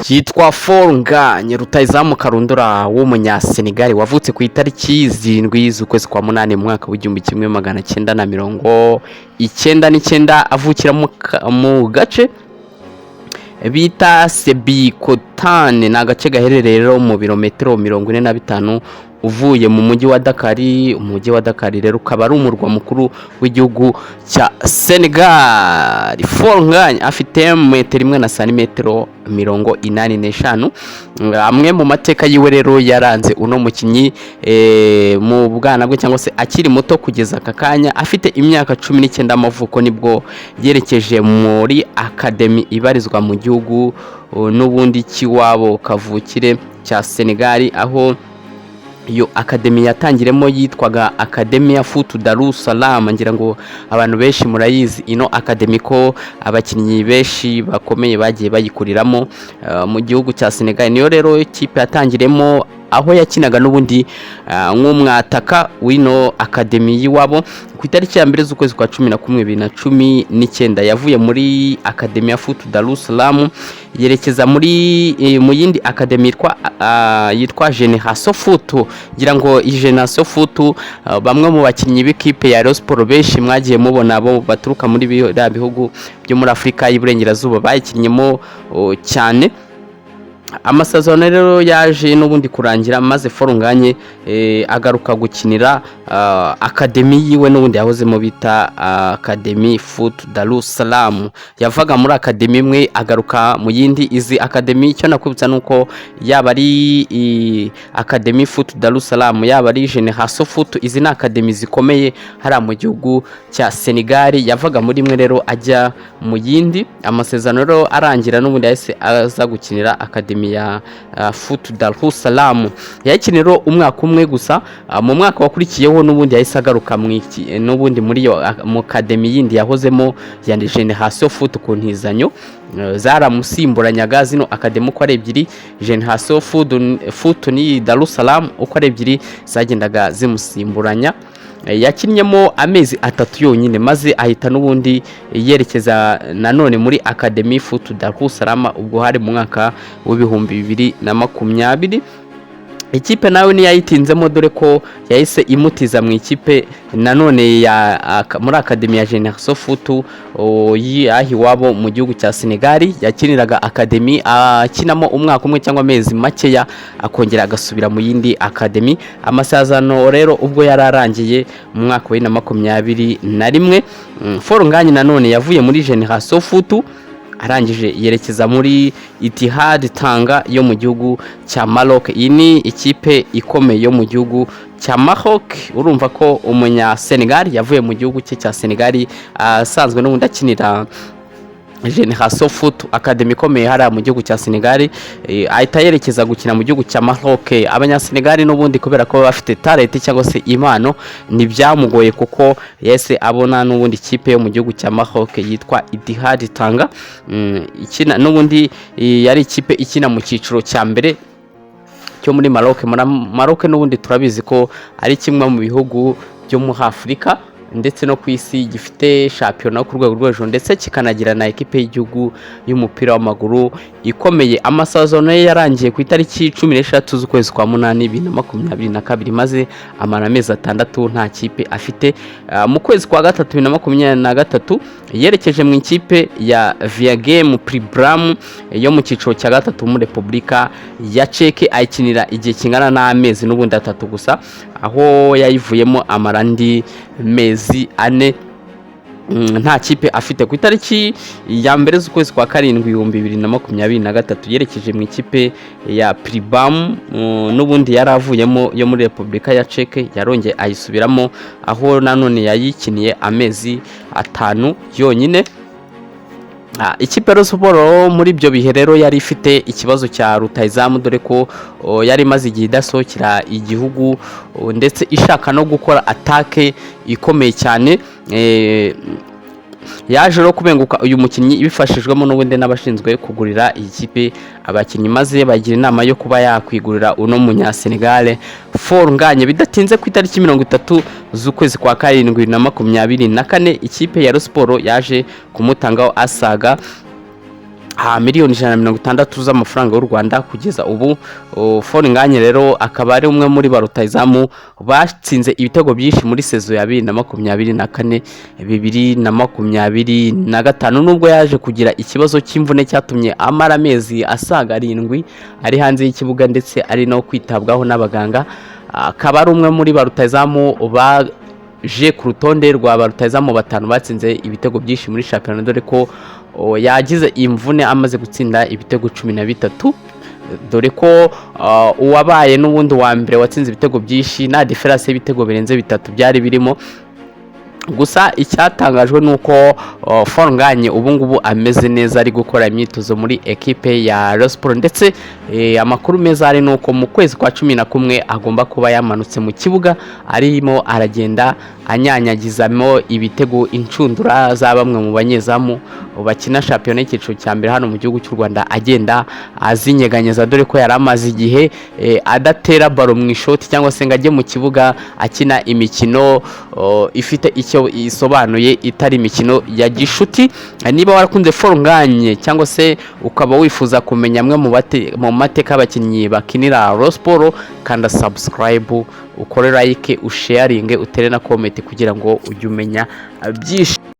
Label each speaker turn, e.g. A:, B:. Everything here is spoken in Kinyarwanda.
A: yitwa Fornganye rutayizamu Karundura w'umunya Senegal wavutse ku itariki 7 z'ukwezi kwa 8 mu mwaka w'1999 avukira mu gace bita Sebikotane na gace gaherereye rero mu birometero 45 uvuye mu mujyi wa Dakar. Umujyi wa Dakar rero ukaba ari umurwa mukuru w'igihugu cya Senegal. Fornganye afite metero 1 na santimetero 85. Amwe mu mateka yiwe rero yaranze uno mukinyi mu bwana bwe cyangwa se akiri muto kugeza akakanya afite imyaka 19 amavuko nibwo yerekeje muri academy ibarizwa mu gihugu n'ubundi kiwabo kavukire cya Senegal, aho iyo academy yatangiremo yitwaga Academia Foot Darus Salam. Ngira ngo abantu benshi murayizi ino academy ko abakinnyi benshi bakomeye bagiye bayikuriramo mu gihugu cya Senegal. Niyo rero ikipe yatangiremo aho yakinaga n'ubundi nk'umwataka wino academy yiwabo. Ku itariki ya 2 z'ukwezi kwa 11 2019 yavuye muri Academia Foot Darus Salam yerekeza mu yindi academy yitwa Génération Foot. Ngira ngo Génération Foot bamwe mu bakinnyi b'ikipe ya Rayon Sports benshi mwagiye mubona bo baturuka muri bihugu byo muri Afrika y'Iburengerazuba bayikinnyemo cyane. Amasezerano rero yaje n'ubundi kurangira maze Fornganye agaruka gukinira academy yiwe n'ubundi yahozemo bita Academy Foot Darus Salam. Yavaga muri academy imwe agaruka mu yindi. Izi academy cyo nakwibutsa nuko yaba ari Academy Foot Darus Salam yaba ari Génération Foot, izi na academy zikomeye hari mu gihugu cya Senegal. Yavaga muri imwe rero ajya mu yindi. Amasezerano rero arangira n'ubundi yahise aza gukinira academy ya Foot Darus Salam. Yakiniro umwaka umwe gusa. Mu mwaka wakurikiyeho n'ubundi yahise agaruka n'ubundi muri yo mu academy yindi yahozemo ya Génération Foot ku ntizanyo zaramusimburanyaga. Zino academy uko ari ebyiri, Génération Foot ni Darus Salam uko ari ebyiri zagendaga zimusimburanya. Yakinnyemo amezi 3 yonyine maze ahita n'ubundi yerekeza nanone muri Academy Foot Darus Salam ubwo hari mu mwaka w'2020. Ikipe nawe ni yayitinzemo dore ko yahise imutiza mu ikipe nanone ya muri academy ya Génération Foot yahi wabo mu gihugu cya Senegal. Yakiniraga academy akinamo umwaka umwe cyangwa amezi makeya akongera agasubira mu yindi academy. Amasezerano rero ubwo yararangiye mu mwaka wa 2021. Fornganye nanone yavuye muri Génération Foot arangije yerekeza muri Ittihad Tanga yo mu gihugu cya Maroc. Iyi ni ikipe ikomeye yo mu gihugu cya Maroc. Urumva ko umunya Senegal yavuye mu gihugu cye cya Senegal asanzwe n'ubundi akinira Génération Foot academy ikomeye hari mu gihugu cya Senegal, ahita yerekeza gukina mu gihugu cya Maroc. Abanya Senegal n'ubundi kubera ko bafite talent cyangwa se impano ntibyamugoye kuko yese abona n'ubundi ikipe yo mu gihugu cya Maroc yitwa Ittihad Tanga. Ikina n'ubundi yari ikipe ikina mu cyiciro cya mbere cyo muri Maroc. Maroc n'ubundi turabizi ko ari kimwe mu bihugu byo mu Afrika ndetse no ku isi gifite championnat ku rwego rw'ejo ndetse kikanagira na equipe y'igihugu y'umupira w'amaguru ikomeye. Amasezerano yarangiye ku itariki 16 z'ukwezi kwa 8 2022 maze amara amezi 6 nta kipe afite. Mu kwezi kwa 3 2023 yerekeje mu ikipe ya Viagem Pribram yo mu cyiciro cya 3 muri Republika ya Czech ayikinira igihe kingana n'amezi n'ubundi 3 gusa, aho yayivuyemo amarandi mezi 4 nta kipe afite. Ku itariki ya 1 z'ukwezi kwa 7 2023 yerekeje mu ikipe ya Pribram n'ubundi yaravuyemo yo muri Republika ya Czech, yarongeye ayisubiramo aho nanone yayikiniye amezi 5 yonyine. Ikipe Rayon Sports muri byo bihe rero yari ifite ikibazo cya rutayizamu dore ko yari maze igihe idasohokera igihugu ndetse ishaka no gukora atake ikomeye cyane yaje rero kubenguka uyu mukinnyi ibifashijwemo n'ubundi n'abashinzwe kugurira iyi kipe abakinnyi, maze bagira inama yo kuba yakwigurira uno munyasenegale Foro Nganye bidatinze ku itariki 30 z'ukwezi kwa karindwi na 2024. Ikipe ya Rayon Sports yaje kumutangaho asaga miliyoni 160 z'amafaranga y'u Rwanda. Kugeza ubu Foro Nganye rero akaba ari umwe muri barutayizamu batsinze ibitego byinshi muri sezo ya 2024 2025, nubwo yaje kugira ikibazo cy'imvune cyatumye amara amezi asaga 7 ari hanze y'ikibuga ndetse ari no kwitabwaho n'abaganga. Akaba ari umwe muri barutayizamu baje ku rutonde rwa barutayizamu 5 batsinze ibitego byinshi muri shampiyona, dore ko yagize imvune amaze gutsinda ibitego 13, dore ko uwabaye n'ubundi wa mbere watsinze ibitego byinshi na diferanse y'ibitego birenze 3 byari birimo. Gusa icyatangajwe nuko Foro Nganye ubu ngubu ameze neza, ari gukora imyitozo muri ekipe ya Rayon Sports, ndetse amakuru meza ari nuko mu kwezi kwa 11 agomba kuba yamanutse mu kibuga arimo aragenda anyanyagizamo ibitego incundura za bamwe mu banyezamu bakina shampiyona y'icyiciro cya mbere hano mu gihugu cy'u Rwanda, agenda azinyeganyeza, dore ko yari amaze igihe adatera baro mu ishoti cyangwa se ngo ajye mu kibuga akina imikino ifite icyo isobanuye itari imikino ya gishuti. Niba warakunze Foro Nganye cyangwa se ukaba wifuza kumenya amwe mu mateka y'abakinnyi bakinira Rayon Sports, kanda subscribe, ukore like, usharinge, utere na comment kugira ngo ujye umenya byinshi.